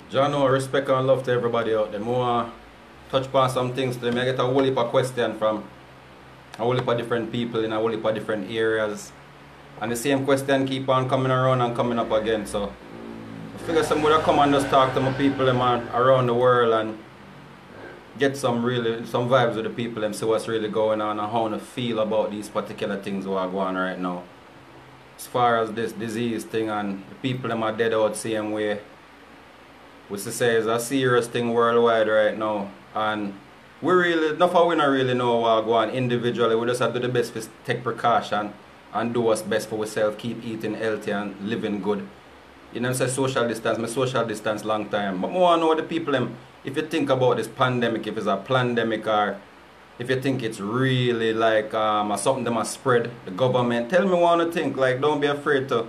John, no respect and love to everybody out there. More touch upon some things today. I get a whole heap of question from a whole heap of different people in a whole heap of different areas. And the same question keep on coming around and coming up again. So I figure somebody come and just talk to my people them around the world and get some vibes with the people and see what's really going on and how to feel about these particular things that are going on right now. As far as this disease thing and the people them are dead out same way. Which to say is a serious thing worldwide right now, and we really, enough of we not really know what go on individually. We just have to do the best to take precaution and do what's best for ourselves, keep eating healthy and living good. You know, say social distance, my social distance long time. But I want to know the people them, if you think about this pandemic, if it's a plandemic or if you think it's really like something that must spread, the government, tell me what you think. Like, don't be afraid to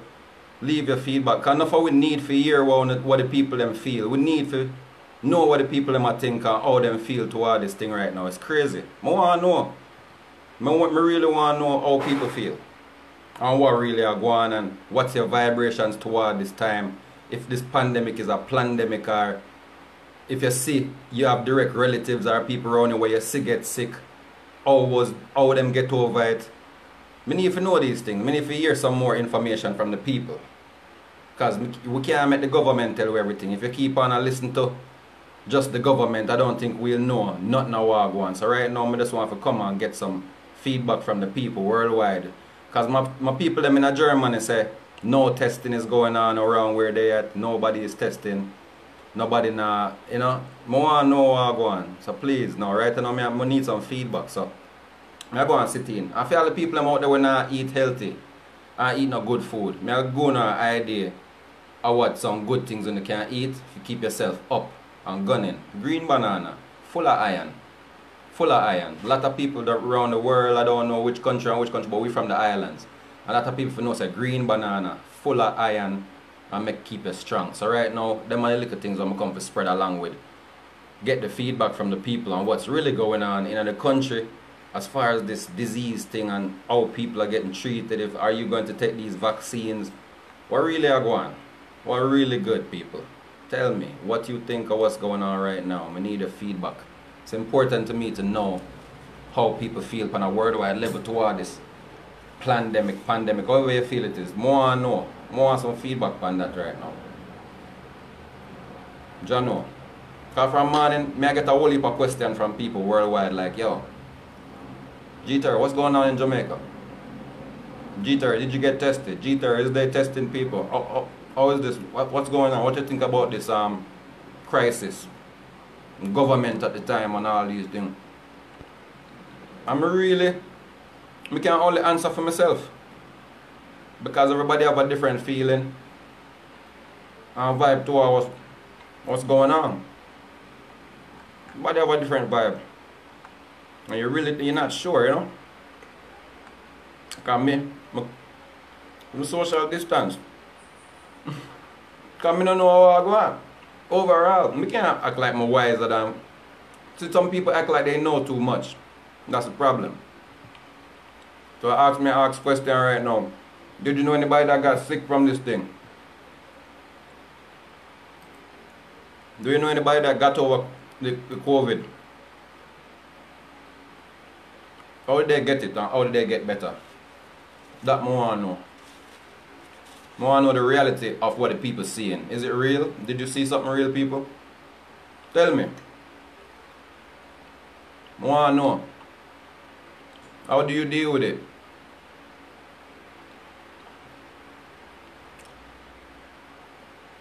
leave your feedback. Because enough of we need to hear what the people them feel. We need to know what the people them think and how them feel toward this thing right now. It's crazy. I want to know. I really want to know how people feel. And what really are going on and what's your vibrations toward this time. If this pandemic is a plandemic or if you see you have direct relatives or people around you where you see get sick. How them get over it. I need to know these things. I need to hear some more information from the people. Because we can't make the government tell you everything. If you keep on and listen to just the government, I don't think we'll know nothing of what going on. So right now, I just want to come and get some feedback from the people worldwide. Because my people them in Germany say no testing is going on around where they at. Nobody is testing. Nobody now, you know. I want to know what going on. So please, now right now, I need some feedback. So I go and sit in. I feel the people out there when I eat healthy and eat no good food. I go on an idea of what some good things you can eat if you keep yourself up and gunning. Green banana, full of iron. Full of iron. A lot of people that around the world, I don't know which country, but we from the islands. A lot of people know say green banana, full of iron and make keep you strong. So right now, them are the little things I'm come to spread along with. Get the feedback from the people on what's really going on in the country. As far as this disease thing and how people are getting treated, if are you going to take these vaccines, what really are going on? What really good, people? Tell me what you think of what's going on right now. I need a feedback. It's important to me to know how people feel on a worldwide level toward this pandemic, however you feel it is. More I know. More some feedback on that right now. John, know. Because from morning, I get a whole heap of questions from people worldwide like, yo, G-Terra, what's going on in Jamaica? G-Terra, did you get tested? G-Terra, is they testing people? How is this? What's going on? What do you think about this crisis? Government at the time and all these things. I can only answer for myself. Because everybody have a different feeling and vibe to what's going on. Everybody have a different vibe. And you're not sure, you know? Because I'm social distance. Because I don't know how I go on. Overall, I can't act like I'm wiser than. See, some people act like they know too much. That's the problem. So I ask question right now. Did you know anybody that got sick from this thing? Do you know anybody that got over the COVID? How did they get it and how did they get better? That more I want to know. I want to know the reality of what the people seeing. Is it real? Did you see something real, people? Tell me. I want to know. How do you deal with it?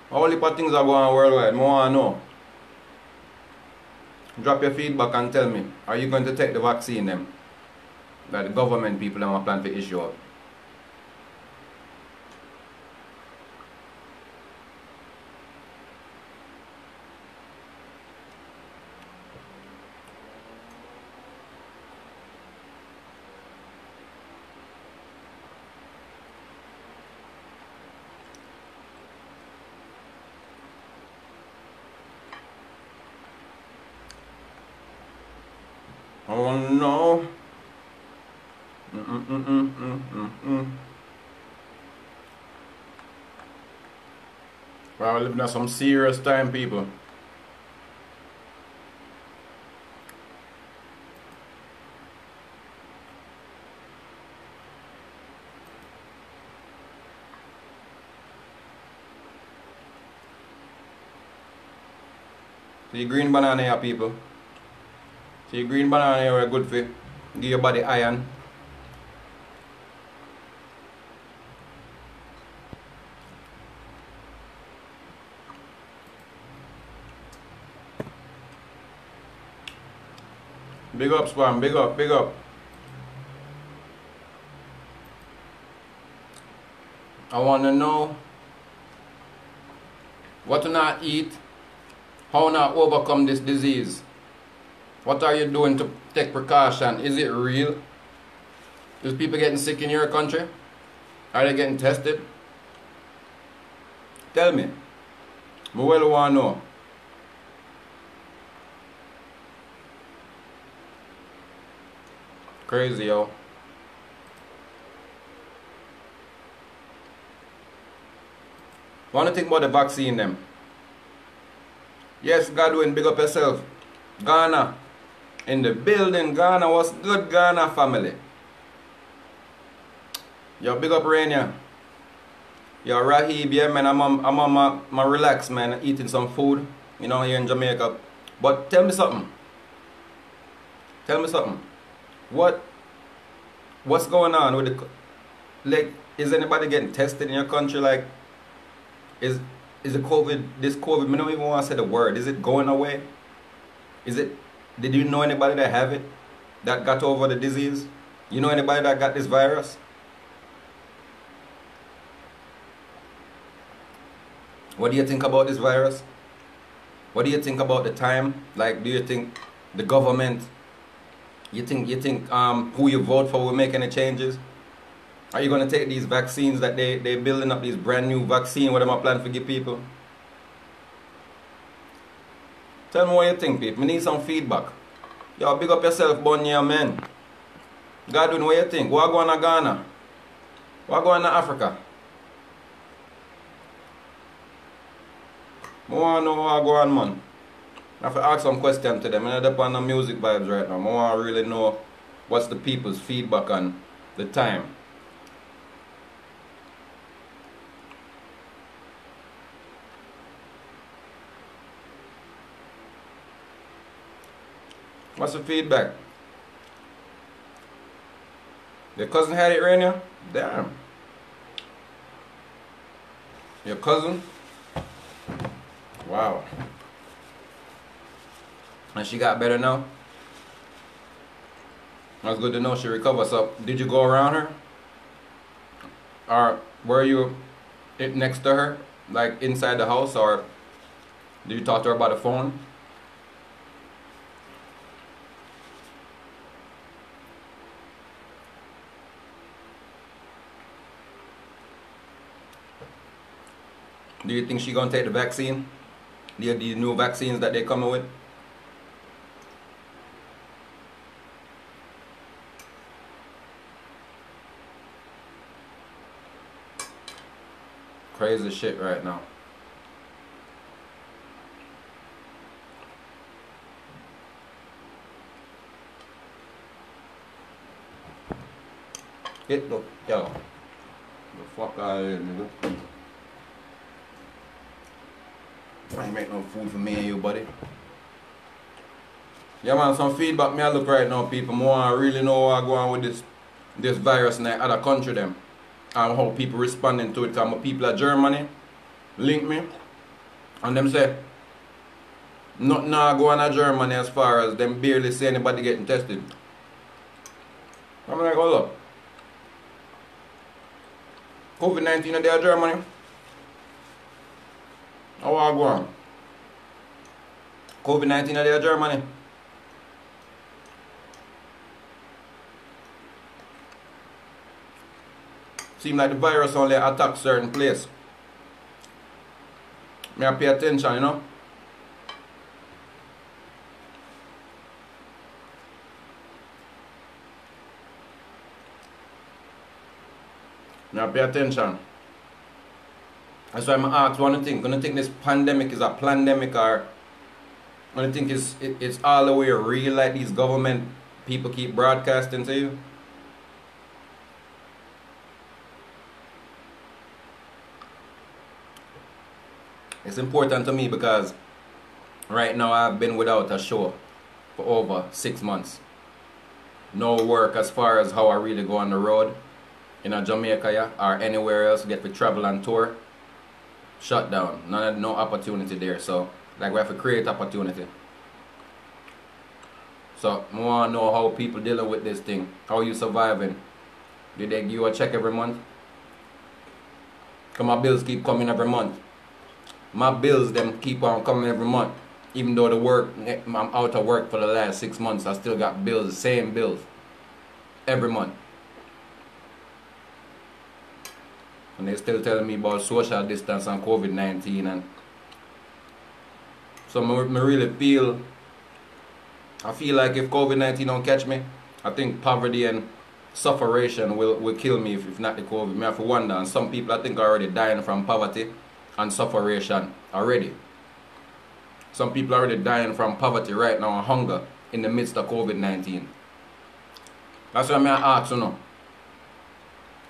How many things are going on worldwide? I want to know. Drop your feedback and tell me. Are you going to take the vaccine them? That the government people have plan to issue out. Oh no. We're living at some serious time, people. See green banana here, people. See green banana here are good for give your body iron. Big up, Spam. Big up, big up. I want to know what to not eat, how not overcome this disease. What are you doing to take precaution? Is it real? Is people getting sick in your country? Are they getting tested? Tell me. I well want to know. Crazy, yo. Want to think about the vaccine, them? Yes, Godwin, big up yourself. Ghana. In the building, Ghana. What's good, Ghana family? Yo, big up Rainier. Yo, Rahib, yeah, man, I'm on my relax, man, eating some food, you know, here in Jamaica. But tell me something. Tell me something. What's going on with the, like, is anybody getting tested in your country? Like, is the COVID, this COVID, I don't even want to say the word, is it going away? Did you know anybody that have it, that got over the disease? You know anybody that got this virus? What do you think about this virus? What do you think about the time? Like, do you think the government, you think who you vote for will make any changes? Are you going to take these vaccines that they're building up, these brand new vaccine, what am I planning to give people? Tell me what you think, people. We need some feedback. Yo, big up yourself, Bonnie, man. Godwin, what you think? What going to Ghana? What going to Africa? I want to know what going on, man. I have to ask some questions to them. I'm not on the music vibes right now. I want to really know what's the people's feedback on the time. What's the feedback? Your cousin had it, Rainier? Damn. Your cousin? Wow. And she got better now? That's good to know she recovered. So, did you go around her? Or were you next to her? Like inside the house? Or did you talk to her by the phone? Do you think she's gonna take the vaccine? The new vaccines that they're coming with? Crazy shit right now. Get the yo. The fuck out of here, nigga. I ain't make no food for me and you, buddy. Yeah, man, some feedback me I look right now, people. I want to really know what's going on with this virus in the other country, them. And how people responding to it. Because my people at Germany link me. And them say, nothing now going on Germany as far as them barely see anybody getting tested. I'm like, hold up. COVID-19 in there, Germany? How are you going? COVID-19 in there, Germany? Seems like the virus only attacks certain place. May I pay attention, you know? May I pay attention? That's why I'm asked one thing. Gonna think this pandemic is a plandemic, or gonna think it's all the way real like these government people keep broadcasting to you? It's important to me because right now I've been without a show for over 6 months. No work as far as how I really go on the road in a Jamaica, yeah, or anywhere else, get to travel and tour. Shut down. No opportunity there. So like we have to create opportunity. So I want to know how people dealing with this thing. How you surviving? Did they give you a check every month? Because my bills keep coming every month. My bills them keep on coming every month. Even though I'm out of work for the last 6 months, I still got bills, the same bills. Every month. And they still telling me about social distance and COVID-19, and so I really feel like if COVID-19 don't catch me, I think poverty and sufferation will kill me if not the COVID. I have to wonder, and some people I think are already dying from poverty and sufferation already. Some people are already dying from poverty right now and hunger in the midst of COVID-19. That's why I ask you know.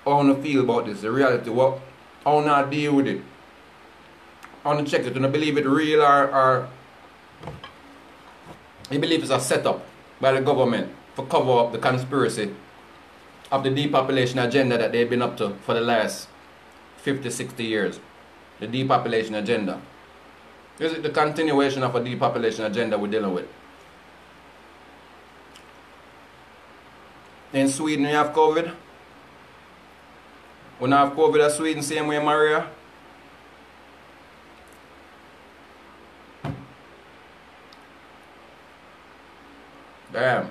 How you feel about this, the reality, how you deal with it. How you check it, you believe it real, or you believe it's a setup by the government for cover up the conspiracy of the depopulation agenda that they've been up to for the last 50, 60 years. The depopulation agenda. Is it the continuation of a depopulation agenda we're dealing with? In Sweden you have COVID. When I have COVID in Sweden, same way Maria. Damn.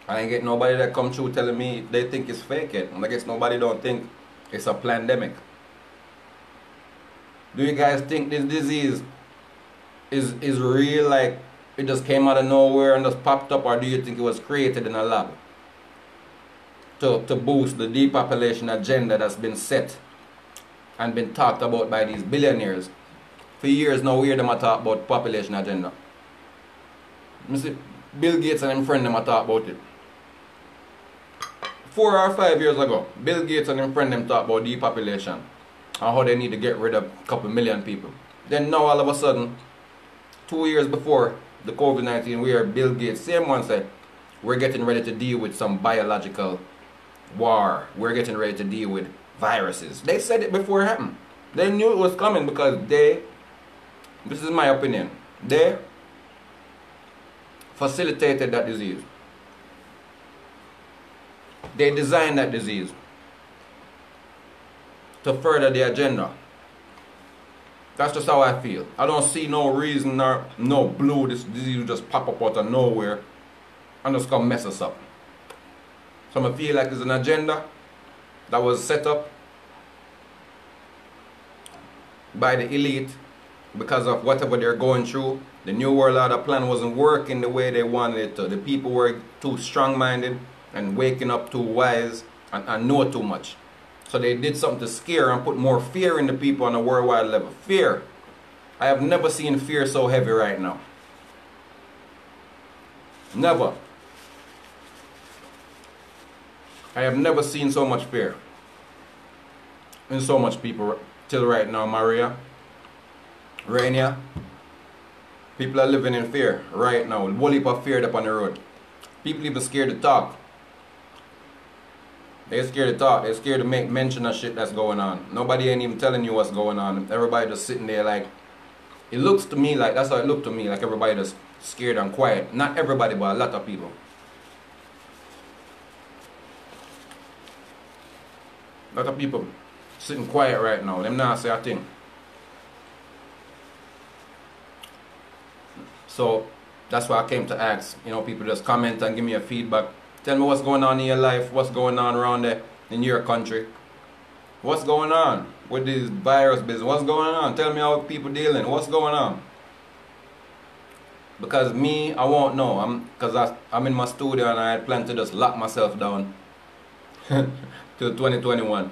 I ain't get nobody that come through telling me they think it's fake yet. I guess nobody don't think it's a plandemic. Do you guys think this disease is real, like it just came out of nowhere and just popped up, or do you think it was created in a lab to boost the depopulation agenda that's been set and been talked about by these billionaires? For years now we hear them talk about population agenda. You see, Bill Gates and him friend them talk about it. 4 or 5 years ago, Bill Gates and him friend them talk about depopulation and how they need to get rid of a couple million people. Then now all of a sudden, 2 years before the COVID-19, we hear Bill Gates, same one said, we're getting ready to deal with some biological war. We're getting ready to deal with viruses. They said it before it happened. They knew it was coming because this is my opinion, they facilitated that disease. They designed that disease to further the agenda. That's just how I feel. I don't see no reason or no blue this disease will just pop up out of nowhere and just come mess us up. So I feel like there's an agenda that was set up by the elite because of whatever they're going through. The New World Order plan wasn't working the way they wanted it to. The people were too strong-minded and waking up too wise and know too much. So they did something to scare and put more fear in the people on a worldwide level. Fear. I have never seen fear so heavy right now. Never. I have never seen so much fear in so much people till right now, Maria, Rainier. People are living in fear right now. A whole heap of fear up on the road. People even scared to talk. They're scared to talk. They're scared to make mention of shit that's going on. Nobody ain't even telling you what's going on. Everybody just sitting there like, it looks to me like, that's how it looked to me, like everybody just scared and quiet. Not everybody, but a lot of people. A lot of people sitting quiet right now. Them not say a thing. So that's why I came to ask. You know, people just comment and give me a feedback. Tell me what's going on in your life, what's going on around there in your country. What's going on with this virus business? What's going on? Tell me how people dealing. What's going on? Because me, I won't know. Because I'm in my studio and I had planned to just lock myself down till 2021.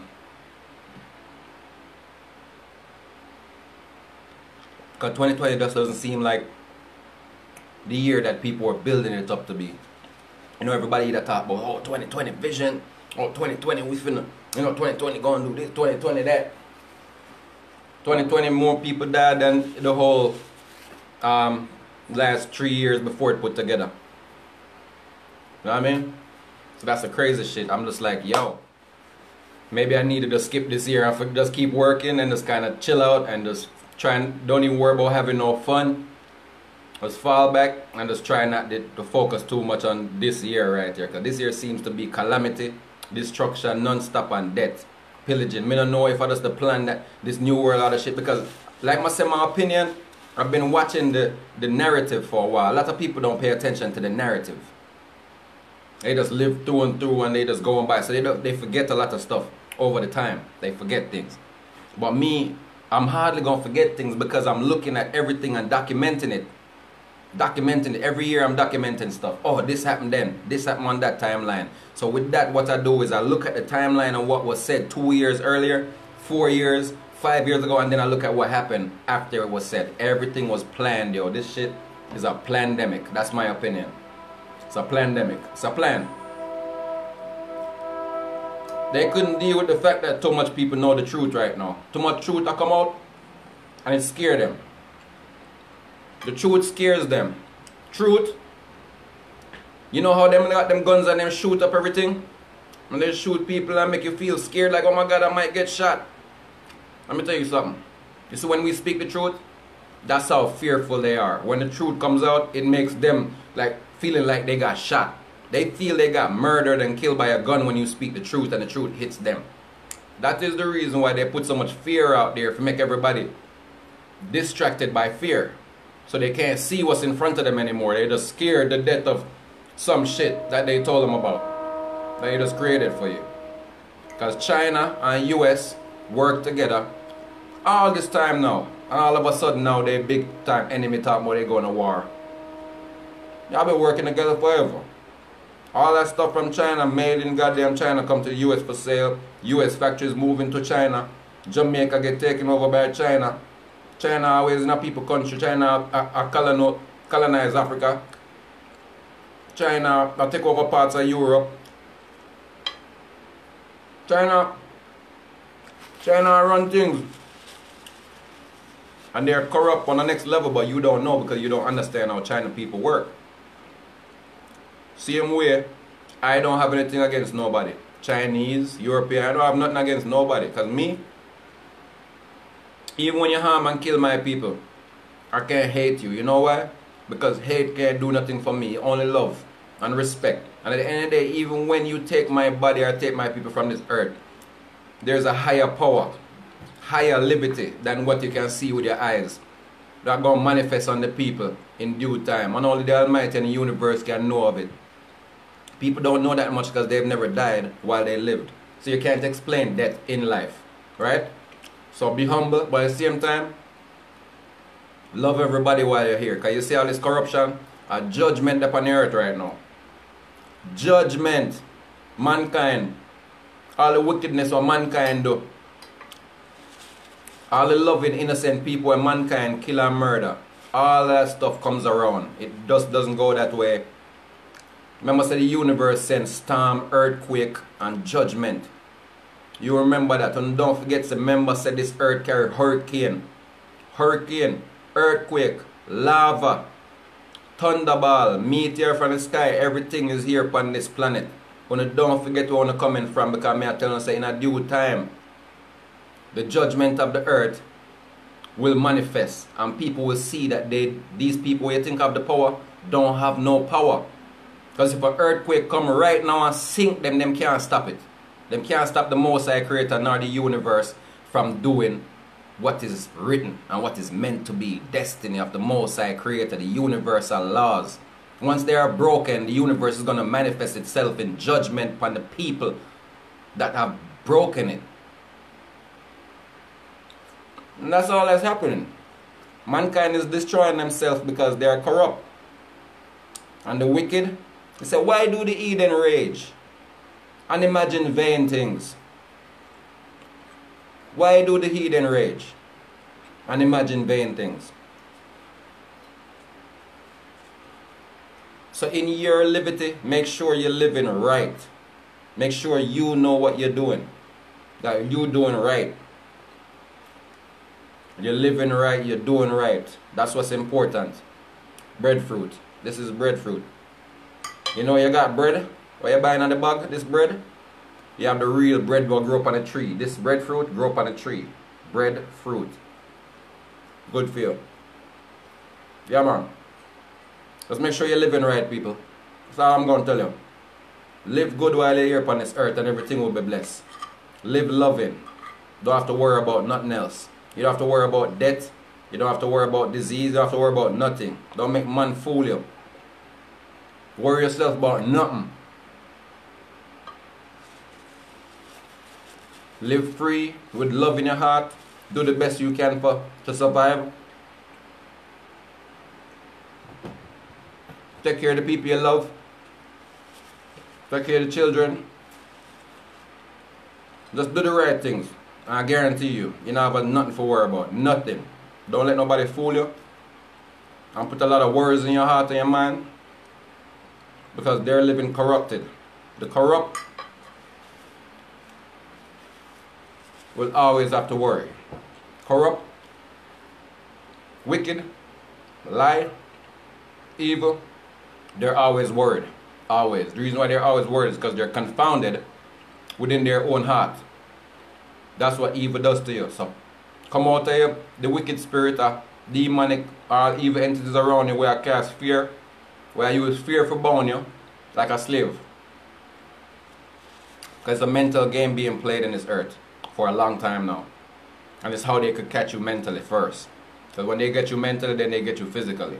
Because 2020 just doesn't seem like the year that people are building it up to be. You know, everybody that talk about, oh, 2020 vision, oh, 2020 we finna, you know, 2020 gonna do this, 2020 that. 2020 more people died than the whole last 3 years before it put together. You know what I mean? So that's the crazy shit. I'm just like, yo, maybe I need to just skip this year and just keep working and just kind of chill out and just try and don't even worry about having no fun. Just fall back and just try not to focus too much on this year right here. Because this year seems to be calamity, destruction, non-stop, and death. Pillaging. Me don't know if I just the plan that this new world out of shit. Because, like I said, my opinion, I've been watching the narrative for a while. A lot of people don't pay attention to the narrative. They just live through and through and they just go on by. So they forget a lot of stuff over the time. They forget things. But me, I'm hardly going to forget things because I'm looking at everything and documenting it. Documenting it. Every year I'm documenting stuff. Oh, this happened then. This happened on that timeline. So with that, what I do is I look at the timeline of what was said 2 years earlier, 4 years, 5 years ago, and then I look at what happened after it was said. Everything was planned, yo. This shit is a plandemic. That's my opinion. It's a plandemic. It's a plan. They couldn't deal with the fact that too much people know the truth right now. Too much truth that come out, and it scares them. The truth scares them. Truth. You know how them got them guns and them shoot up everything? And they shoot people and make you feel scared like, oh my God, I might get shot. Let me tell you something. You see, when we speak the truth, that's how fearful they are. When the truth comes out, it makes them like feeling like they got shot. They feel they got murdered and killed by a gun when you speak the truth and the truth hits them. That is the reason why they put so much fear out there to make everybody distracted by fear. So they can't see what's in front of them anymore. They're just scared to death of some shit that they told them about. That they just created for you. Because China and US work together all this time now. And all of a sudden now they big time enemy talk about they going to war. Y'all been working together forever. All that stuff from China made in goddamn China come to the US for sale. US factories moving to China. Jamaica get taken over by China. China always in a people country. China colonize Africa. China take over parts of Europe. China run things. And they're corrupt on the next level, but you don't know because you don't understand how China people work. Same way, I don't have anything against nobody. Chinese, European, I don't have nothing against nobody. Because me, even when you harm and kill my people, I can't hate you. You know why? Because hate can't do nothing for me. Only love and respect. And at the end of the day, even when you take my body or take my people from this earth, there's a higher power, higher liberty than what you can see with your eyes. That going to manifest on the people in due time. And only the Almighty and the universe can know of it. People don't know that much because they've never died while they lived. So you can't explain death in life. Right? So be humble, but at the same time, love everybody while you're here. Because you see all this corruption, a judgment upon the earth right now. Judgment. Mankind. All the wickedness what mankind do. All the loving innocent people where mankind kill and murder. All that stuff comes around. It just doesn't go that way. Remember, say the universe sends storm, earthquake, and judgment. You remember that. And don't forget, remember, said this earth carry hurricane. Hurricane, earthquake, lava, thunderball, meteor from the sky. Everything is here upon this planet. But don't forget where I'm coming from, because I tell you, say in a due time, the judgment of the earth will manifest. And people will see that these people you think have the power don't have no power. Because if an earthquake come right now and sink them can't stop it. Them can't stop the Most High Creator nor the universe from doing what is written and what is meant to be. Destiny of the Most High Creator, the universal laws. Once they are broken, the universe is going to manifest itself in judgment upon the people that have broken it. And that's all that's happening. Mankind is destroying themselves because they are corrupt. And the wicked, they say, why do the heathen rage? and imagine vain things. Why do the heathen rage and imagine vain things? So in your liberty, make sure you're living right. Make sure you know what you're doing. That you're doing right. You're living right, you're doing right. That's what's important. Breadfruit. This is breadfruit. You know you got bread? What you buying on the bag? This bread? You have the real bread will grow up on a tree. This breadfruit grow up on a tree. Breadfruit. Good for you. Yeah, man. Just make sure you're living right, people. That's all I'm going to tell you. Live good while you're here upon this earth and everything will be blessed. Live loving. Don't have to worry about nothing else. You don't have to worry about death. You don't have to worry about disease. You don't have to worry about nothing. Don't make man fool you. Worry yourself about nothing. Live free with love in your heart. Do the best you can to survive. Take care of the people you love. Take care of the children. Just do the right things. I guarantee you, you don't have nothing to worry about. Nothing. Don't let nobody fool you. And put a lot of worries in your heart and your mind. Because they're living corrupted. The corrupt will always have to worry. Corrupt, wicked, lie, evil, they're always worried. Always. The reason why they're always worried is because they're confounded within their own heart. That's what evil does to you. So come out of you, the wicked spirit, demonic or evil entities around you where I cast fear, where I use fear for bound you like a slave. Because it's a mental game being played in this earth for a long time now. And it's how they could catch you mentally first. Because when they get you mentally, then they get you physically.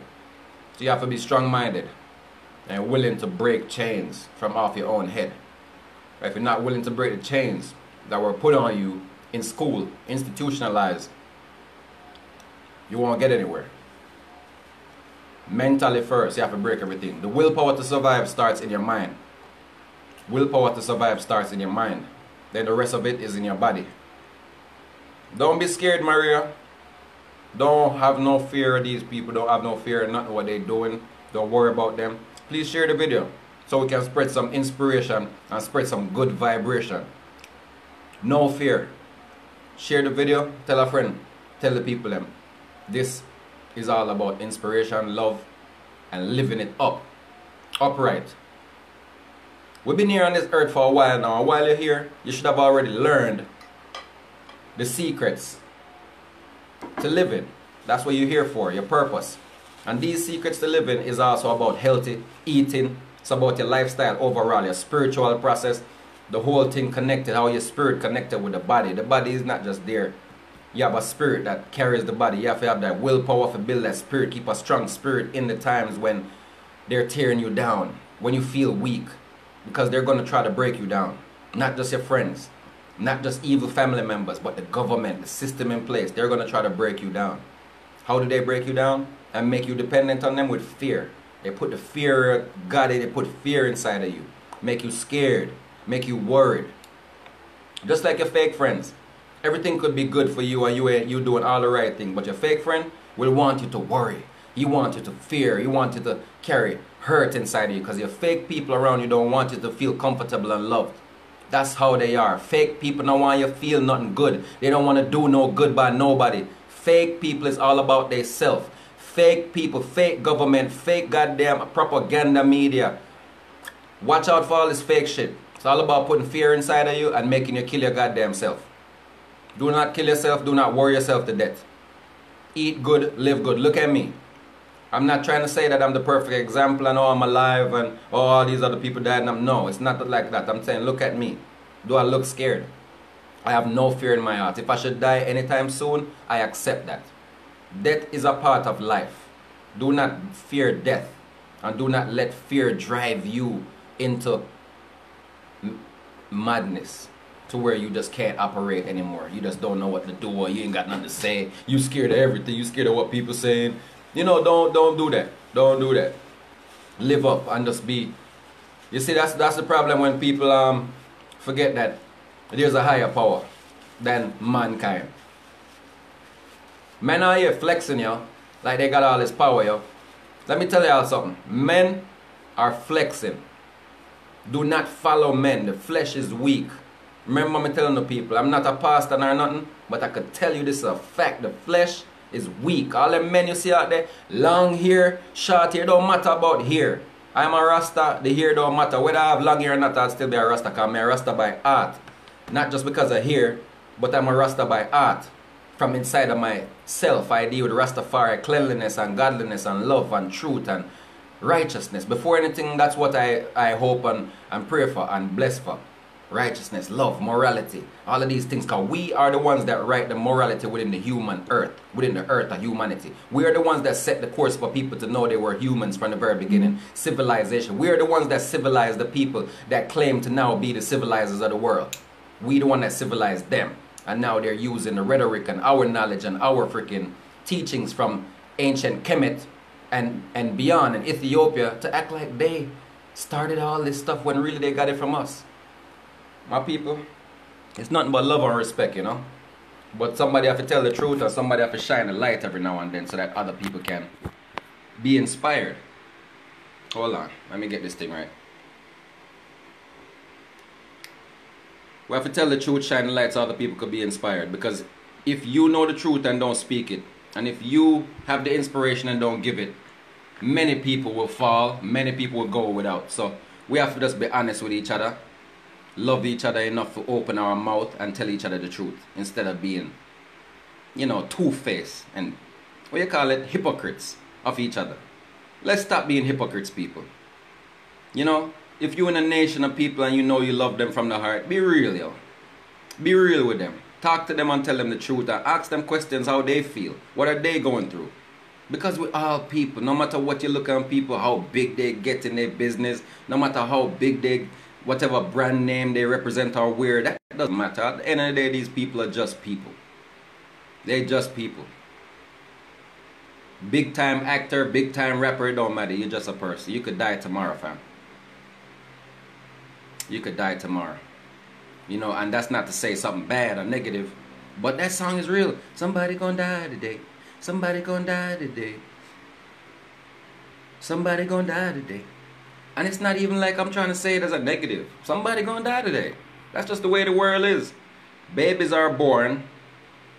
So you have to be strong-minded and willing to break chains from off your own head. If you're not willing to break the chains that were put on you in school, institutionalized, you won't get anywhere. Mentally first, you have to break everything. The willpower to survive starts in your mind. Willpower to survive starts in your mind. Then the rest of it is in your body. Don't be scared, Maria. Don't have no fear of these people. Don't have no fear of nothing what they're doing. Don't worry about them. Please share the video so we can spread some inspiration and spread some good vibration. No fear. Share the video. Tell a friend. Tell the people them. This is all about inspiration, love, and living it up. Upright. We've been here on this earth for a while now. And while you're here, you should have already learned the secrets to living. That's what you're here for, your purpose. And these secrets to living is also about healthy eating. It's about your lifestyle overall, your spiritual process, the whole thing connected, how your spirit connected with the body. The body is not just there. You have a spirit that carries the body. You have to have that willpower to build that spirit. Keep a strong spirit in the times when they're tearing you down, when you feel weak. Because they're going to try to break you down. Not just your friends, not just evil family members, but the government, the system in place. They're going to try to break you down. How do they break you down? And make you dependent on them with fear. They put the fear, they put fear inside of you. Make you scared, make you worried. Just like your fake friends. Everything could be good for you and you doing all the right thing. But your fake friend will want you to worry. He wants you to fear. He wants you to carry hurt inside of you. Because your fake people around you don't want you to feel comfortable and loved. That's how they are. Fake people don't want you to feel nothing good. They don't want to do no good by nobody. Fake people is all about their self. Fake people, fake government, fake goddamn propaganda media. Watch out for all this fake shit. It's all about putting fear inside of you and making you kill your goddamn self. Do not kill yourself. Do not worry yourself to death. Eat good, live good. Look at me. I'm not trying to say that I'm the perfect example and I'm alive and all these other people died. No, it's not like that. I'm saying look at me. Do I look scared? I have no fear in my heart. If I should die anytime soon, I accept that. Death is a part of life. Do not fear death. And do not let fear drive you into madness. To where you just can't operate anymore. You just don't know what to do or you ain't got nothing to say. You scared of everything. You scared of what people saying. You know, don't do that. Don't do that. Live up and just be. You see, that's the problem when people forget that there's a higher power than mankind. Men are here flexing, yo, like they got all this power, yo. Let me tell y'all something. Men are flexing. Do not follow men. The flesh is weak. Remember me telling the people, I'm not a pastor or nothing, but I could tell you this is a fact. The flesh is weak. All the men you see out there, long hair, short hair, don't matter about hair. I'm a Rasta, the hair don't matter. Whether I have long hair or not, I'll still be a Rasta, because I'm a Rasta by art. Not just because of hair, but I'm a Rasta by art. From inside of myself, I deal with Rastafari, cleanliness and godliness and love and truth and righteousness. Before anything, that's what I hope and pray for and bless for. Righteousness, love, morality, all of these things, because we are the ones that write the morality within the human earth, within the earth of humanity. We are the ones that set the course for people to know they were humans from the very beginning. Civilization. We are the ones that civilized the people that claim to now be the civilizers of the world. We the one that civilized them. And now they're using the rhetoric and our knowledge and our freaking teachings from ancient Kemet and beyond in Ethiopia to act like they started all this stuff when really they got it from us. My people, it's nothing but love and respect, you know. But somebody have to tell the truth, or somebody have to shine a light every now and then so that other people can be inspired. Hold on, let me get this thing right. We have to tell the truth, shine the light so other people could be inspired. Because if you know the truth and don't speak it, and if you have the inspiration and don't give it, many people will fall, many people will go without. So we have to just be honest with each other. Love each other enough to open our mouth and tell each other the truth, instead of being, you know, two-faced and, what you call it, hypocrites of each other. Let's stop being hypocrites, people. You know, if you're in a nation of people and you know you love them from the heart, be real, yo. Be real with them. Talk to them and tell them the truth, and ask them questions how they feel. What are they going through? Because we're all people. No matter what you look at people, how big they get in their business, no matter how big they, whatever brand name they represent or wear, that doesn't matter. At the end of the day, these people are just people. They're just people. Big time actor, big time rapper, it don't matter. You're just a person. You could die tomorrow, fam. You could die tomorrow. You know, and that's not to say something bad or negative, but that song is real. Somebody gonna die today. Somebody gonna die today. Somebody gonna die today. And it's not even like I'm trying to say it as a negative. Somebody gonna die today. That's just the way the world is. Babies are born,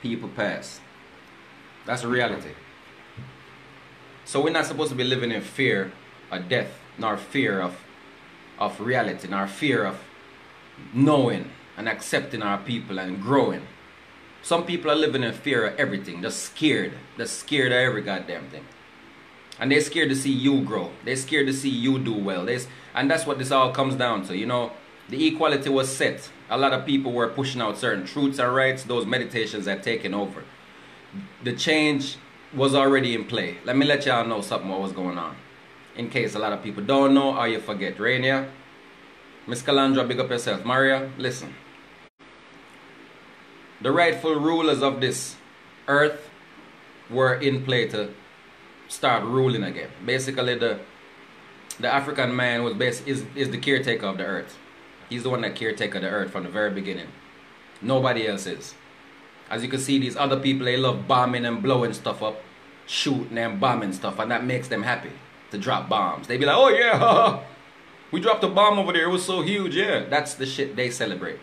people pass. That's a reality. So we're not supposed to be living in fear of death, nor fear of reality, nor fear of knowing and accepting our people and growing. Some people are living in fear of everything, just scared. They're scared of every goddamn thing. And they're scared to see you grow. They're scared to see you do well. And that's what this all comes down to. You know, the equality was set. A lot of people were pushing out certain truths and rights. Those meditations had taken over. The change was already in play. Let me let y'all know something what was going on, in case a lot of people don't know or you forget. Rainier, Miss Calandra, big up yourself. Maria, listen. The rightful rulers of this earth were in play to start ruling again. Basically, the African man was is the caretaker of the earth. He's the one that caretaker the earth from the very beginning. Nobody else is. As you can see, these other people, they love bombing and blowing stuff up, shooting and bombing stuff, and that makes them happy to drop bombs. They be like, oh yeah, haha, we dropped a bomb over there, it was so huge, yeah. That's the shit they celebrate.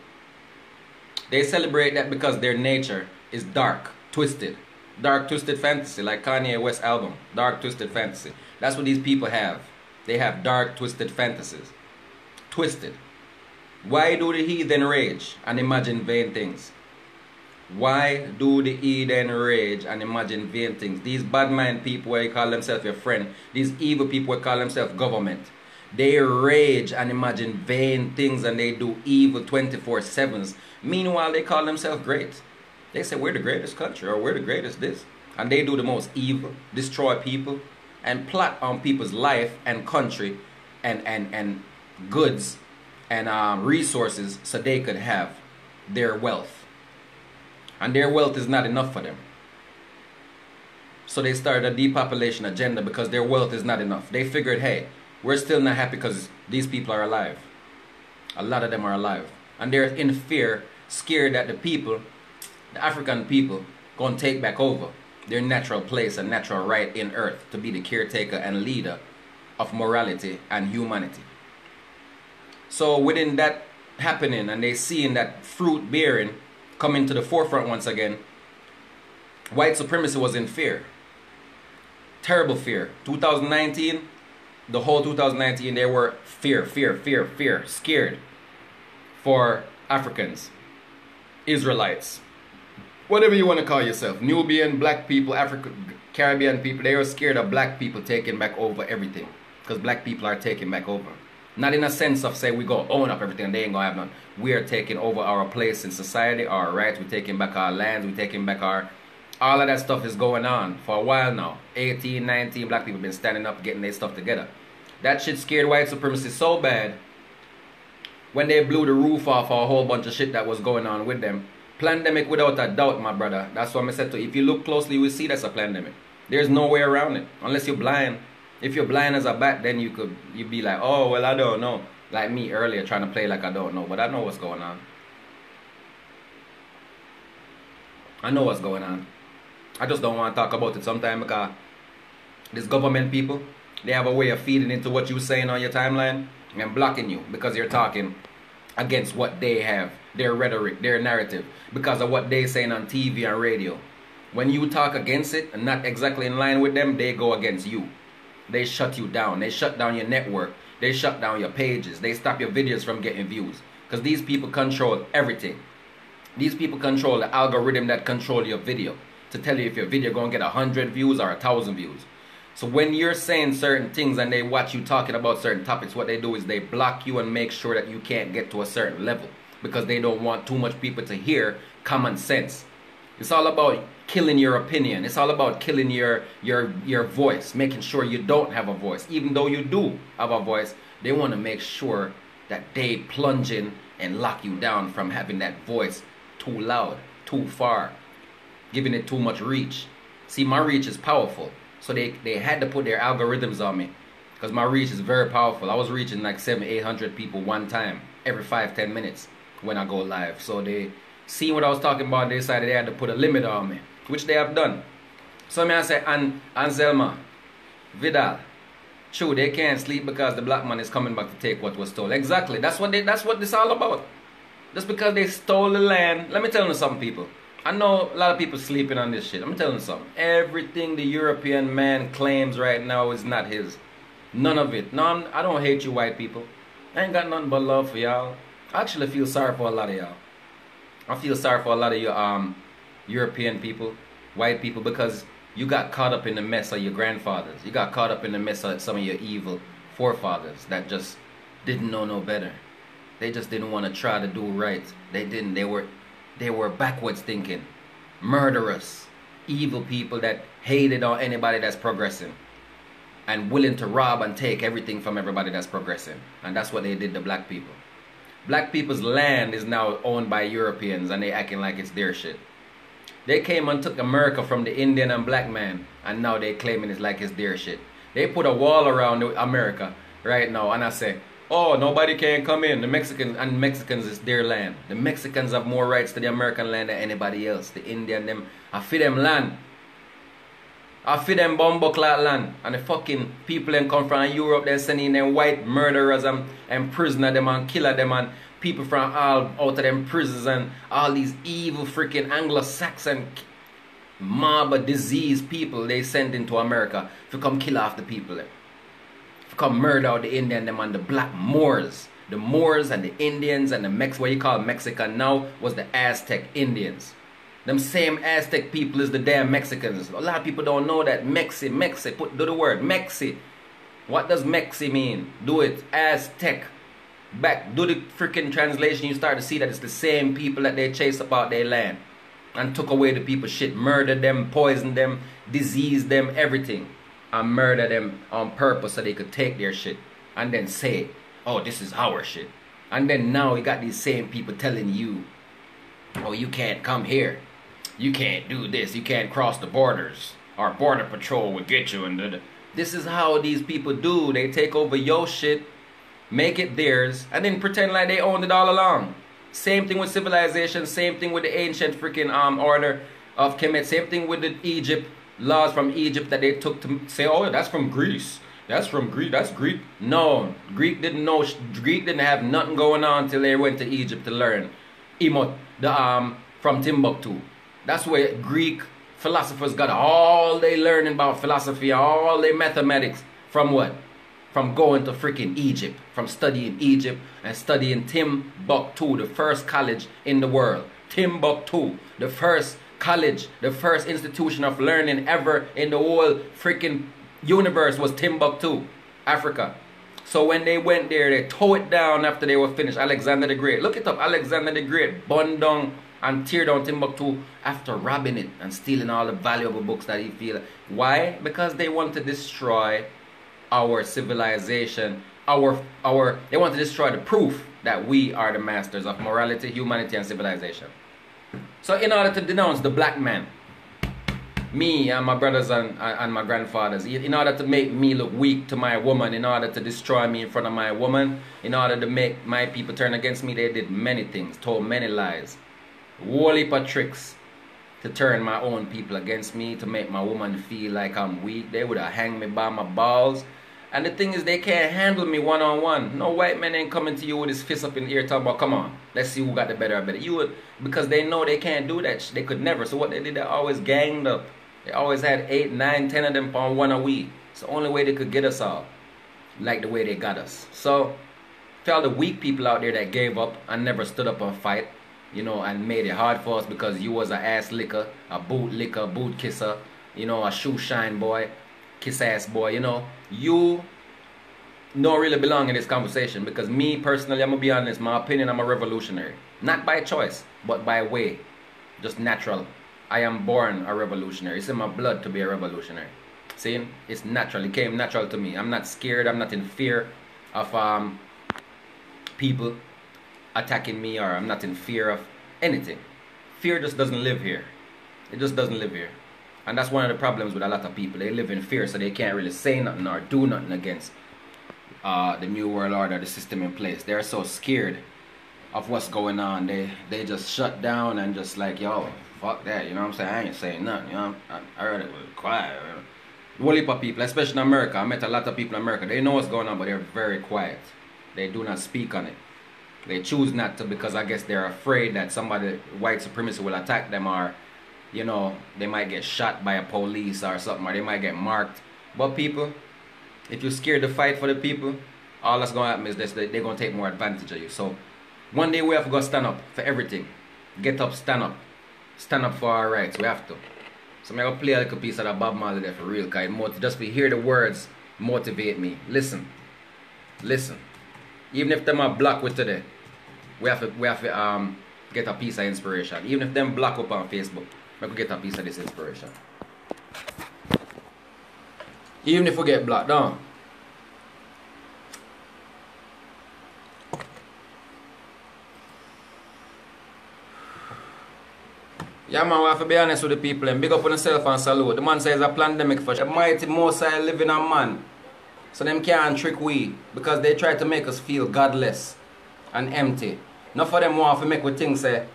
They celebrate that because their nature is dark, twisted. Dark, twisted fantasy, like Kanye West's album, Dark, Twisted Fantasy. That's what these people have. They have dark, twisted fantasies. Twisted. Why do the heathen rage and imagine vain things? Why do the heathen rage and imagine vain things? These bad mind people where you call themselves your friend, these evil people who call themselves government, they rage and imagine vain things and they do evil 24/7s. Meanwhile, they call themselves great. They say we're the greatest country or we're the greatest this. And they do the most evil, destroy people, and plot on people's life and country and goods and resources so they could have their wealth. And their wealth is not enough for them. So they started a depopulation agenda because their wealth is not enough. They figured, hey, we're still not happy because these people are alive. A lot of them are alive. And they're in fear, scared that the African people, gonna take back over their natural place and natural right in earth to be the caretaker and leader of morality and humanity. So within that happening, and they seeing that fruit bearing coming to the forefront once again, white supremacy was in fear. Terrible fear. 2019, the whole 2019, they were fear, scared for Africans, Israelites, whatever you want to call yourself, Nubian, black people, African, Caribbean people. They were scared of black people taking back over everything, because black people are taking back over. Not in a sense of say we go own up everything, they ain't gonna have none. We are taking over our place in society, our rights, we're taking back our lands, we're taking back our... All of that stuff is going on for a while now. 18, 19, black people been standing up, getting their stuff together. That shit scared white supremacy so bad, when they blew the roof off a whole bunch of shit that was going on with them. Plandemic without a doubt, my brother. That's what I said to you. If you look closely, you will see that's a plandemic. There's no way around it, unless you're blind. If you're blind as a bat, then you'd be like, oh, well, I don't know. Like me earlier, trying to play like I don't know. But I know what's going on. I know what's going on. I just don't want to talk about it sometimes because these government people, they have a way of feeding into what you're saying on your timeline and blocking you because you're talking against what they have, their rhetoric, their narrative, because of what they're saying on TV and radio. When you talk against it and not exactly in line with them, they go against you. They shut you down. They shut down your network. They shut down your pages. They stop your videos from getting views. Because these people control everything. These people control the algorithm that control your video to tell you if your video going to get 100 views or 1,000 views. So when you're saying certain things and they watch you talking about certain topics, what they do is they block you and make sure that you can't get to a certain level because they don't want too much people to hear common sense. It's all about killing your opinion. It's all about killing your voice, making sure you don't have a voice. Even though you do have a voice, they want to make sure that they plunge in and lock you down from having that voice too loud, too far, giving it too much reach. See, my reach is powerful. So they had to put their algorithms on me because my reach is very powerful. I was reaching like 700-800 people one time every 5-10 minutes when I go live. So they see what I was talking about. They decided they had to put a limit on me, which they have done. So I say, Anselma, Vidal, true, they can't sleep because the black man is coming back to take what was stolen. Exactly. That's what this all about. Just because they stole the land. Let me tell you something, people. I know a lot of people sleeping on this shit. I'm telling you something. Everything the European man claims right now is not his. None of it. No, I don't hate you white people. I ain't got nothing but love for y'all. I actually feel sorry for a lot of y'all. I feel sorry for a lot of your European people, white people, because you got caught up in the mess of your grandfathers. You got caught up in the mess of some of your evil forefathers that just didn't know no better. They just didn't want to try to do right. They didn't. They were backwards thinking, murderous, evil people that hated on anybody that's progressing and willing to rob and take everything from everybody that's progressing. And that's what they did to black people. Black people's land is now owned by Europeans and they acting like it's their shit. They came and took America from the Indian and black man and now they claiming it's like it's their shit. They put a wall around America right now and I say, oh, nobody can come in. The Mexicans is their land. The Mexicans have more rights to the American land than anybody else. The Indian, them, I feed them land. I feed them bumbleclad land. And the fucking people that come from Europe, they're sending them white murderers and prisoner them and killer them and people from all out of them prisons and all these evil freaking Anglo-Saxon mob disease people they send into America to come kill off the people there. Come murder out the Indian them and the black Moors. The Moors and the Indians and the what you call Mexican now was the Aztec Indians. Them same Aztec people is the damn Mexicans. A lot of people don't know that. Mexi, do the word Mexi. What does Mexi mean? Do it. Aztec. Do the freaking translation. You start to see that it's the same people that they chased about their land and took away the people's shit, murdered them, poisoned them, diseased them, everything. And murder them on purpose so they could take their shit and then say, oh, this is our shit. And then now you got these same people telling you, oh, you can't come here. You can't do this. You can't cross the borders. Our border patrol will get you. And this is how these people do. They take over your shit, make it theirs, and then pretend like they owned it all along. Same thing with civilization, same thing with the ancient freaking order of Kemet, same thing with the Egypt, laws from Egypt that they took to say, oh, that's from Greece. That's from Greek. That's Greek. No, Greek didn't know. Greek didn't have nothing going on until they went to Egypt to learn. Imot, from Timbuktu. That's where Greek philosophers got all they learning about philosophy, all their mathematics from what? From going to freaking Egypt, from studying Egypt and studying Timbuktu, the first college in the world. Timbuktu, the first college, the first institution of learning ever in the whole freaking universe was Timbuktu, Africa. So when they went there, they tore it down after they were finished. Alexander the Great. Look it up. Alexander the Great burned down and tear down Timbuktu after robbing it and stealing all the valuable books that he feel. Why? Because they want to destroy our civilization. They want to destroy the proof that we are the masters of morality, humanity, and civilization. So in order to denounce the black man, me and my brothers and my grandfathers, in order to make me look weak to my woman, in order to destroy me in front of my woman, in order to make my people turn against me, they did many things, told many lies, whole heap of tricks to turn my own people against me, to make my woman feel like I'm weak. They would have hanged me by my balls. And the thing is, they can't handle me one-on-one. No white man ain't coming to you with his fist up in the ear talking about, come on, let's see who got the better of it. You would, because they know they can't do that. They could never. So what they did, they always ganged up. They always had 8, 9, 10 of them on one a week. It's the only way they could get us all. Like the way they got us. So, for all the weak people out there that gave up and never stood up and fight, you know, and made it hard for us because you was an ass licker, a boot kisser, you know, a shoe shine boy, kiss ass boy, you know. You don't really belong in this conversation because me personally, I'm going to be honest, my opinion, I'm a revolutionary. Not by choice, but by way. Just natural. I am born a revolutionary. It's in my blood to be a revolutionary. See? It's natural. It came natural to me. I'm not scared. I'm not in fear of people attacking me, or I'm not in fear of anything. Fear just doesn't live here. It just doesn't live here. And that's one of the problems with a lot of people. They live in fear, so they can't really say nothing or do nothing against the new world order, the system in place. They're so scared of what's going on. They just shut down and just like, yo, fuck that, you know what I'm saying? I ain't saying nothing, you know. I heard it was quiet. Whole heap of people, especially in America. I met a lot of people in America. They know what's going on, but they're very quiet. They do not speak on it. They choose not to because I guess they're afraid that somebody, white supremacy, will attack them, or, you know, they might get shot by a police or something, or they might get marked. But people, if you're scared to fight for the people, all that's going to happen is this, they're going to take more advantage of you. So one day we have to go stand up for everything. Get up, stand up. Stand up for our rights. We have to. So I'm going to play a little piece of that Bob Marley there for real. Because just to hear the words motivate me. Listen. Listen. Even if them are blocked with today, we have to get a piece of inspiration. Even if them block up on Facebook, we could get a piece of this inspiration. Even if we get blocked down. Yeah, man, we have to be honest with the people and big up on yourself and salute. The man says a Plandemic for the mighty Most High living a man. So them can't trick we because they try to make us feel godless and empty. Not for them want to make we think say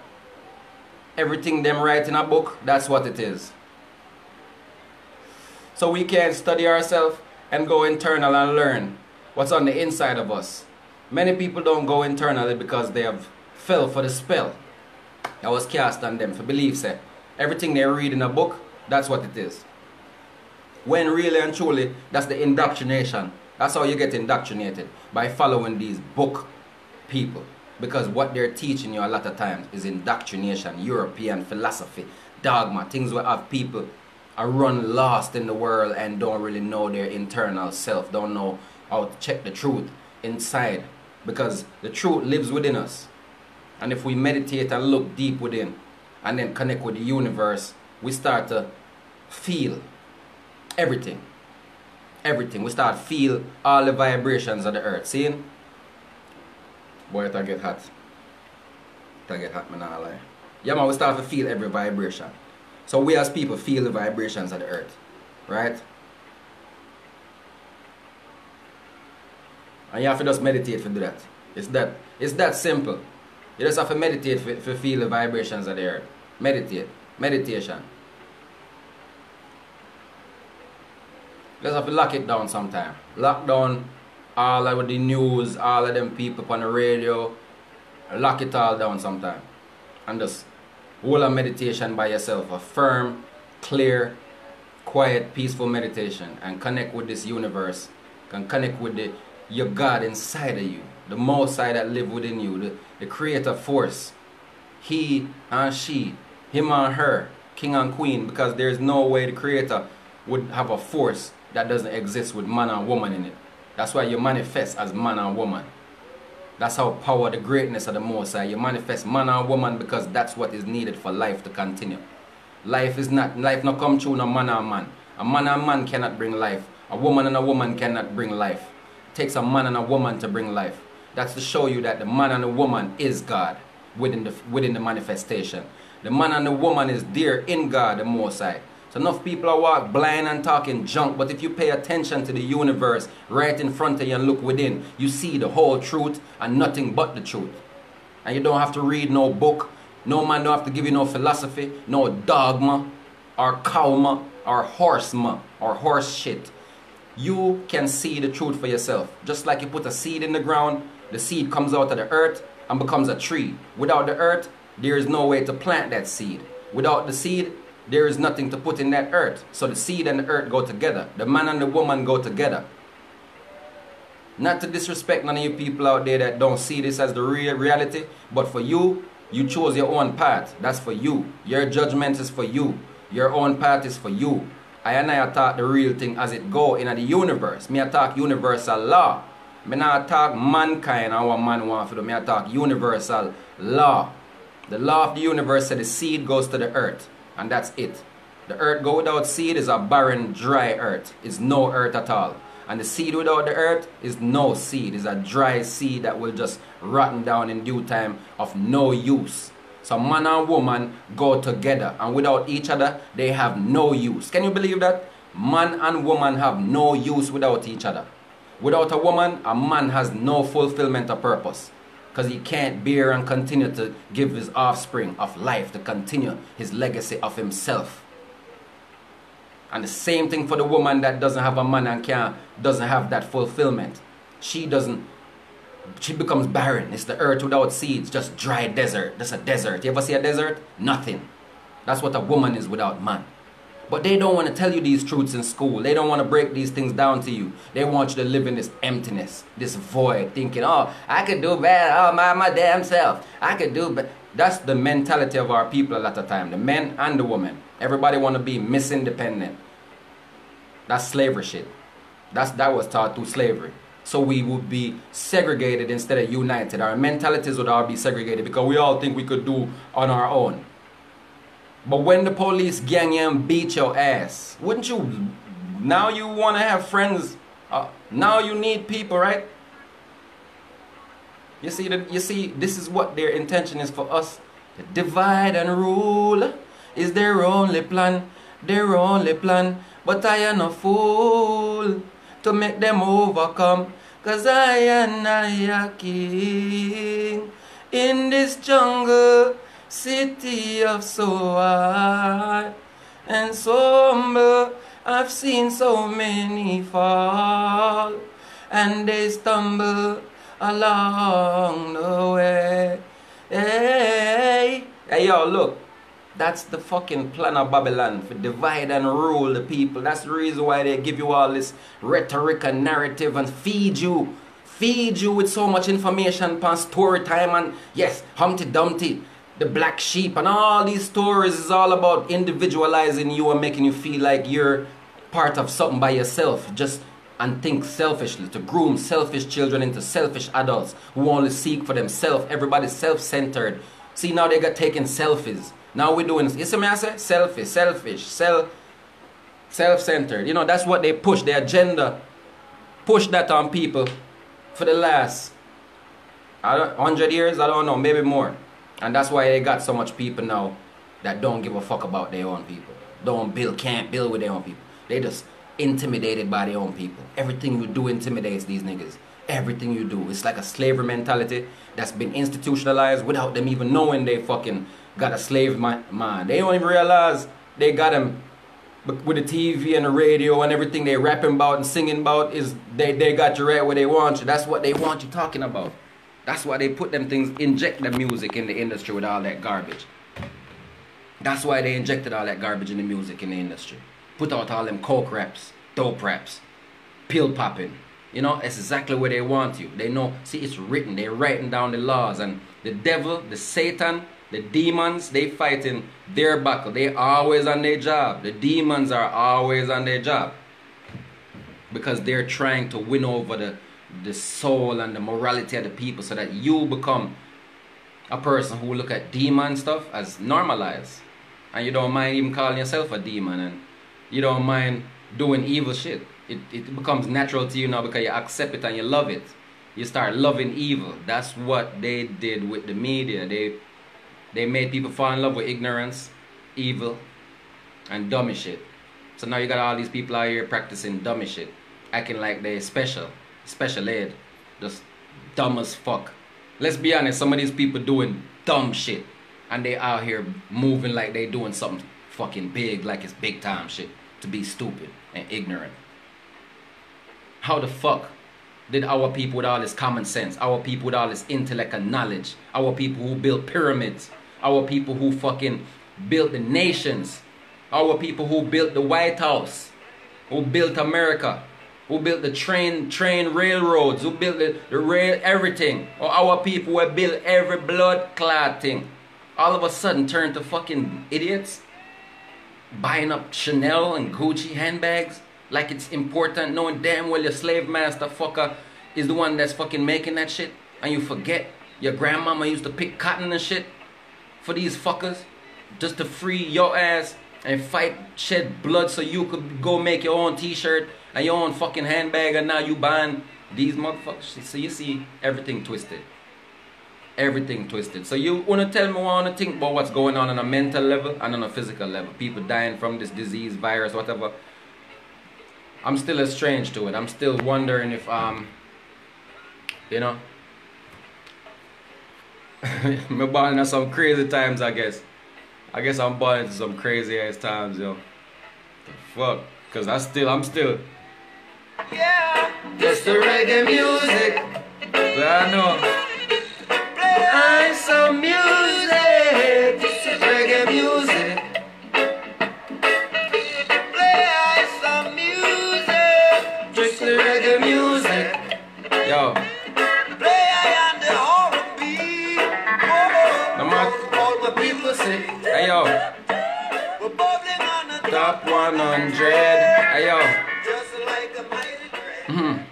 everything them write in a book, that's what it is. So we can study ourselves and go internal and learn what's on the inside of us. Many people don't go internally because they have fell for the spell that was cast on them for belief say everything they read in a book, that's what it is. When really and truly, that's the indoctrination. That's how you get indoctrinated, by following these book people. Because what they're teaching you a lot of times is indoctrination, European philosophy, dogma, things where have people are run lost in the world and don't really know their internal self, don't know how to check the truth inside. Because the truth lives within us. And if we meditate and look deep within and then connect with the universe, we start to feel everything. Everything. We start to feel all the vibrations of the earth. Seeing? Boy, it'll get hot. It'll get hot, man, not lie. Yeah, man, we start to feel every vibration. So we as people feel the vibrations of the earth. Right? And you have to just meditate to do that. It's that simple. You just have to meditate to feel the vibrations of the earth. Meditate. Meditation. You just have to lock it down sometime. Lock down all of the news, all of them people on the radio. Lock it all down sometime. And just hold a meditation by yourself. A firm, clear, quiet, peaceful meditation. And connect with this universe. And connect with your God inside of you. The Most High that live within you. The creator force. He and she. Him and her. King and queen. Because there's no way the creator would have a force that doesn't exist with man and woman in it. That's why you manifest as man and woman. That's how power, the greatness of the Most High. You manifest man and woman because that's what is needed for life to continue. Life not come through no man and man. A man and man cannot bring life. A woman and a woman cannot bring life. It takes a man and a woman to bring life. That's to show you that the man and the woman is God within the manifestation. The man and the woman is there in God, the Most High. So enough people are walk blind and talking junk, but if you pay attention to the universe right in front of you and look within, you see the whole truth and nothing but the truth. And you don't have to read no book, no man don't have to give you no philosophy, no dogma, or cowma, or horsema, or horse shit. You can see the truth for yourself. Just like you put a seed in the ground, the seed comes out of the earth and becomes a tree. Without the earth, there is no way to plant that seed. Without the seed, there is nothing to put in that earth. So the seed and the earth go together. The man and the woman go together. Not to disrespect none of you people out there that don't see this as the real reality. But for you, you chose your own path. That's for you. Your judgment is for you. Your own path is for you. I talk the real thing as it go in the universe. Me I talk universal law. Me not talk mankind and what man want to do. Me I talk universal law. The law of the universe said the seed goes to the earth. And that's it. The earth go without seed is a barren, dry earth. It's no earth at all. And the seed without the earth is no seed. It's a dry seed that will just rotten down in due time of no use. So man and woman go together. And without each other, they have no use. Can you believe that? Man and woman have no use without each other. Without a woman, a man has no fulfillment of purpose. Because he can't bear and continue to give his offspring of life to continue his legacy of himself. And the same thing for the woman that doesn't have a man and doesn't have that fulfillment. She becomes barren. It's the earth without seeds, just dry desert. That's a desert. You ever see a desert? Nothing. That's what a woman is without man. But they don't want to tell you these truths in school. They don't want to break these things down to you. They want you to live in this emptiness, this void, thinking, oh, I could do bad, oh, my damn self. I could do bad. That's the mentality of our people a lot of time, the men and the women. Everybody want to be Miss Independent. That's slavery shit. That was taught through slavery. So we would be segregated instead of united. Our mentalities would all be segregated because we all think we could do on our own. But when the police gang you and beat your ass, wouldn't you, now you want to have friends, now you need people, right? You see, this is what their intention is for us. To divide and rule is their only plan, But I am a fool to make them overcome, 'cause I am a king in this jungle. City of so high and so humble, I've seen so many fall, and they stumble along the way. Hey, hey, yo, look, that's the fucking plan of Babylon, for divide and rule the people. That's the reason why they give you all this rhetoric and narrative and feed you with so much information past story time. And yes, Humpty Dumpty, the black sheep, and all these stories is all about individualizing you and making you feel like you're part of something by yourself, and think selfishly, to groom selfish children into selfish adults who only seek for themselves. Everybody's self-centered. See, now they got taking selfies. Now we're doing, you see me I say? Selfish, self-centered. You know, that's what they push, their agenda. Push that on people for the last 100 years, I don't know, maybe more. And that's why they got so much people now that don't give a fuck about their own people. Can't build with their own people. They just intimidated by their own people. Everything you do intimidates these niggas. everything you do. It's like a slavery mentality that's been institutionalized without them even knowing they fucking got a slave mind. They don't even realize they got them with the TV and the radio and everything they rapping about and singing about is they got you right where they want you. That's what they want you talking about. That's why they put them things, inject the music in the industry with all that garbage. That's why they injected all that garbage in the music in the industry. Put out all them coke raps, dope raps, pill popping. You know, it's exactly where they want you. They know, see, it's written. They're writing down the laws. And the devil, the Satan, the demons, they fighting their battle. They always on their job. The demons are always on their job. Because they're trying to win over the soul and the morality of the people so that you become a person who look at demon stuff as normalized. And you don't mind even calling yourself a demon. And you don't mind doing evil shit. It becomes natural to you now because you accept it and you love it. You start loving evil. That's what they did with the media. They made people fall in love with ignorance, evil, and dummy shit. So now you got all these people out here practicing dummy shit. Acting like they're special ed. Just dumb as fuck. Let's be honest, some of these people doing dumb shit. And they out here moving like they doing something fucking big, like it's big time shit. To be stupid and ignorant. How the fuck did our people with all this common sense, our people with all this intellect and knowledge, our people who built pyramids, our people who fucking built the nations, our people who built the White House, who built America, who built the train railroads, who built the rail, everything, or our people who built every blood clot thing, all of a sudden turned to fucking idiots, buying up Chanel and Gucci handbags, like it's important, knowing damn well your slave master fucker is the one that's fucking making that shit, and you forget your grandmama used to pick cotton and shit for these fuckers just to free your ass and fight, shed blood so you could go make your own t-shirt and your own fucking handbag, and now you buying these motherfuckers. So you see everything twisted. Everything twisted. So you want to tell me, want to think about what's going on a mental level and on a physical level. People dying from this disease, virus, whatever. I'm still estranged to it. I'm still wondering if, you know, I'm born into some crazy times, I guess. I guess I'm born into some crazy ass times, yo. The fuck? Cause I'm still. Yeah, just the reggae music. But I know. I'm some music. Just the reggae music. Reggae music, yo. Play on the R&B. No matter all the people say. Hey yo. We're bubbling on the top 100. Hey yo. Just like a mighty train.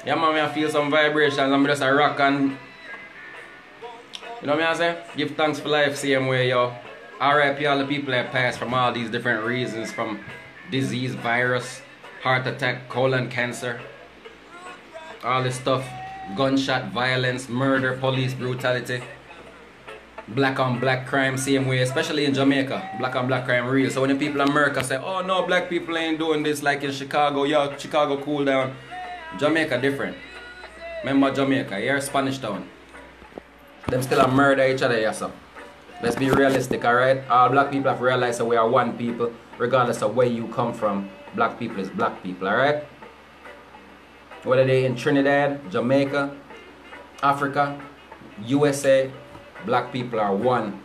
Yeah man, I feel some vibrations. I'm just a rock and you know what I say? Give thanks for life, same way, yo. R.I.P. all the people that passed from all these different reasons, from disease, virus, heart attack, colon cancer, all this stuff, gunshot violence, murder, police brutality, black on black crime, same way, especially in Jamaica, black on black crime real. So when the people in America say, oh no, black people ain't doing this like in Chicago, yo, Chicago cool down. Jamaica different. Remember Jamaica, here Spanish town. Them still murder each other, yes sir. Let's be realistic, alright? All black people have realized that we are one people, regardless of where you come from. Black people is black people, alright? Whether they in Trinidad, Jamaica, Africa, USA, black people are one.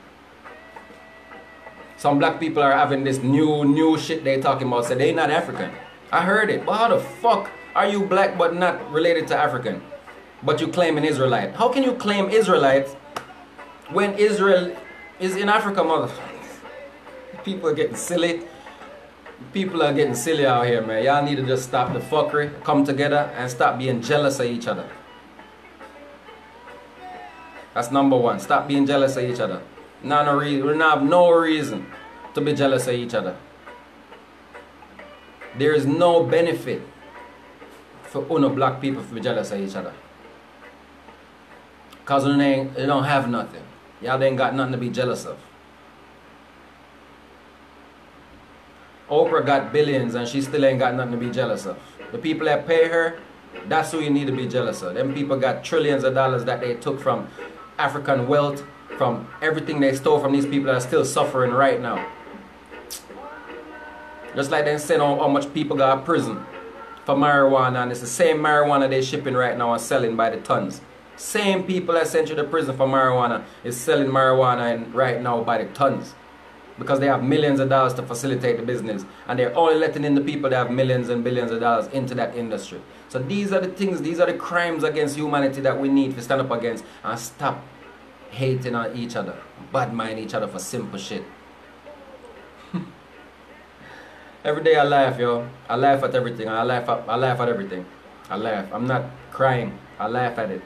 Some black people are having this new shit they talking about, say they not African. I heard it, but how the fuck are you black but not related to African? But you claim an Israelite. How can you claim Israelites when Israel is in Africa, motherfucker? People are getting silly. People are getting silly out here, man. Y'all need to just stop the fuckery, come together, and stop being jealous of each other. That's number one. Stop being jealous of each other. We don't have no reason to be jealous of each other. There is no benefit for black people to be jealous of each other. Because they don't have nothing. Y'all ain't got nothing to be jealous of. Oprah got billions and she still ain't got nothing to be jealous of. The people that pay her That's who you need to be jealous of. Them people got trillions of dollars that they took from African wealth, from everything they stole from these people that are still suffering right now. Just like they said how much people got prison for marijuana, and it's the same marijuana they're shipping right now and selling by the tons. Same people that sent you to prison for marijuana is selling marijuana right now by the tons. Because they have millions of dollars to facilitate the business. And they're only letting in the people that have millions and billions of dollars into that industry. So these are the things, these are the crimes against humanity that we need to stand up against and stop hating on each other, bad mind each other for simple shit. Every day I laugh, yo. I laugh at everything. I laugh at everything. I laugh. I'm not crying. I laugh at it.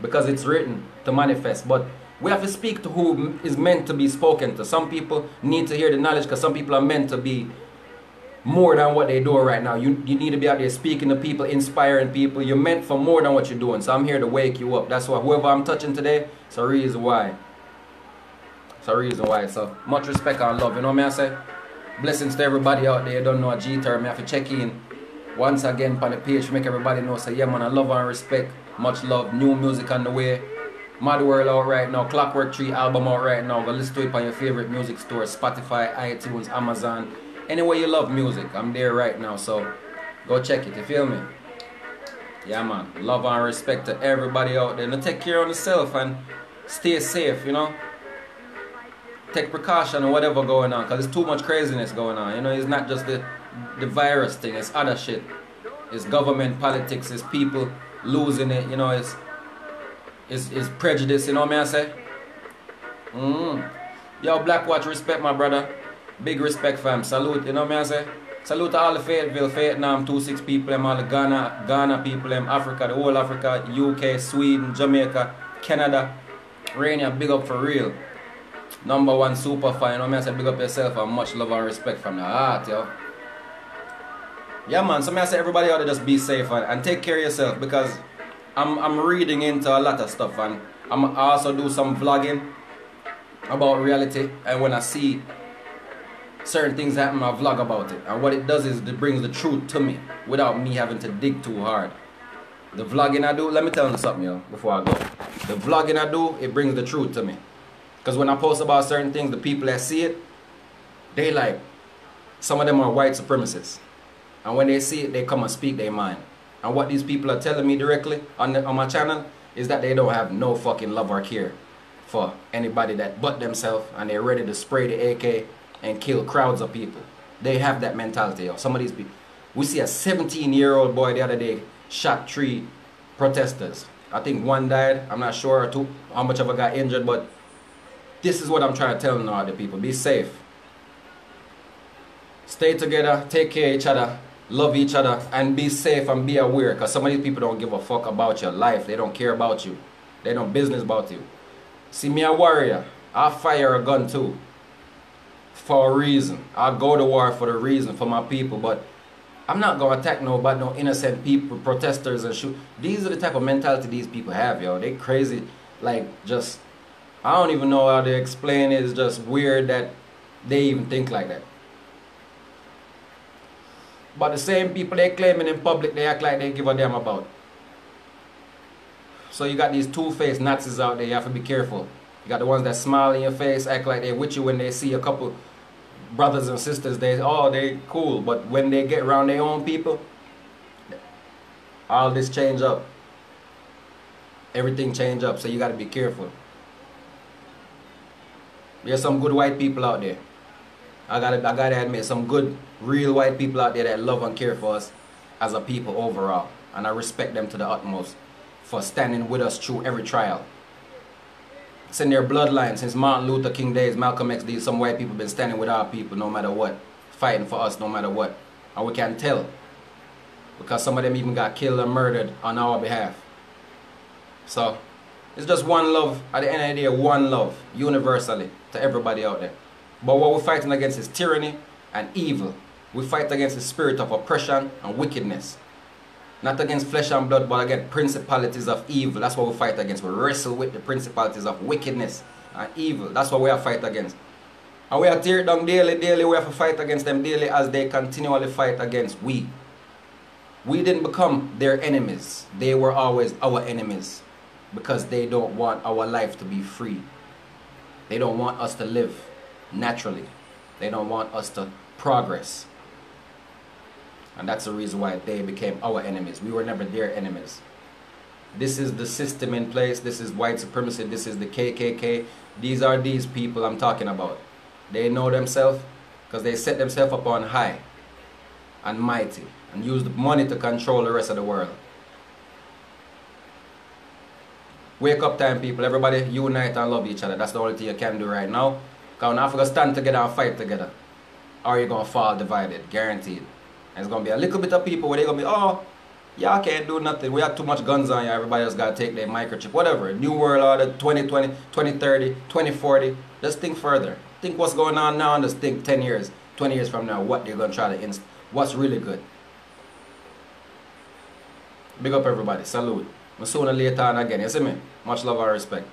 Because it's written to manifest. But we have to speak to who is meant to be spoken to. Some people need to hear the knowledge because some people are meant to be more than what they're doing right now. You need to be out there speaking to people, inspiring people. You're meant for more than what you're doing. So I'm here to wake you up. That's why whoever I'm touching today, it's a reason why. It's a reason why. So much respect and love. You know what I say? Blessings to everybody out there. You don't know a G-Terra. I have to check in once again on the page to make everybody know. So yeah, man, I love and respect. Much love. New music on the way. Mad World out right now. Clockwork 3 album out right now. Go listen to it on your favorite music store. Spotify, iTunes, Amazon. Anywhere you love music, I'm there right now. So go check it. You feel me? Yeah, man. Love and respect to everybody out there. Now take care of yourself and stay safe, you know. Take precaution or whatever going on. Because there's too much craziness going on. You know, it's not just the virus thing. It's other shit. It's government, politics. It's people losing it. You know, it's prejudice, you know what I say? Yo, Black Watch, respect my brother. Big respect fam. Salute, you know what I say? Salute to all the Fayetteville, Vietnam, 26 people, all the Ghana people, Africa, the whole Africa, UK, Sweden, Jamaica, Canada. Rainier, big up for real. #1 super fan, you know what I say? Big up yourself and much love and respect from the heart, yo. Yeah, man, so I say everybody out there just be safe and take care of yourself because I'm reading into a lot of stuff and I also do some vlogging about reality, and when I see certain things happen I vlog about it, and what it does is it brings the truth to me without me having to dig too hard. The vlogging I do, let me tell you something, yo, before I go. The vlogging I do, it brings the truth to me. Because when I post about certain things, the people that see it, they like, some of them are white supremacists, and when they see it they come and speak their mind. And what these people are telling me directly on my channel is that they don't have no fucking love or care for anybody that but themselves, and they're ready to spray the AK and kill crowds of people. They have that mentality, yo. Some of these people. We see a 17-year-old boy the other day shot 3 protesters. I think 1 died. I'm not sure how much of it got injured, but this is what I'm trying to tell now, other people. Be safe. Stay together. Take care of each other. Love each other and be safe and be aware, because some of these people don't give a fuck about your life. They don't care about you. They don't business about you. See, me a warrior. I fire a gun too. For a reason. I go to war for the reason, for my people. But I'm not going to attack nobody, no innocent people, protesters and shoot. These are the type of mentality these people have, yo. They crazy. Like, just, I don't even know how to explain it. It's just weird that they even think like that. But the same people they claiming in public, they act like they give a damn about. So you got these two-faced Nazis out there, you have to be careful. You got the ones that smile in your face, act like they're with you when they see a couple brothers and sisters, they cool. But when they get around their own people, all this change up. Everything change up, so you got to be careful. There's some good white people out there. I gotta admit, some good, real white people out there that love and care for us as a people overall. And I respect them to the utmost for standing with us through every trial. It's in their bloodline. Since Martin Luther King days, Malcolm X days, some white people been standing with our people no matter what. Fighting for us no matter what. And we can tell. Because some of them even got killed and murdered on our behalf. So, it's just one love. At the end of the day, one love. Universally. To everybody out there. But what we're fighting against is tyranny and evil. We fight against the spirit of oppression and wickedness. Not against flesh and blood, but against principalities of evil. That's what we fight against. We wrestle with the principalities of wickedness and evil. That's what we are fight against. And we are tear down daily. We have to fight against them daily as they continually fight against we. We didn't become their enemies. They were always our enemies because they don't want our life to be free. They don't want us to live naturally. They don't want us to progress. And that's the reason why they became our enemies. We were never their enemies. This is the system in place. This is white supremacy. This is the KKK. These are these people I'm talking about. They know themselves because they set themselves up on high and mighty and use the money to control the rest of the world. Wake up time, people. Everybody unite and love each other. That's the only thing you can do right now. Because we're not going to stand together and fight together. Or you're going to fall divided. Guaranteed. And it's going to be a little bit of people where they're going to be, oh, y'all can't do nothing. We have too much guns on you. Everybody else got to take their microchip. Whatever. New World Order, 2020, 2030, 2040. Just think further. Think what's going on now and just think 10 years, 20 years from now, what they're going to try to what's really good. Big up everybody. Salute. Sooner later on again. You see me? Much love and respect.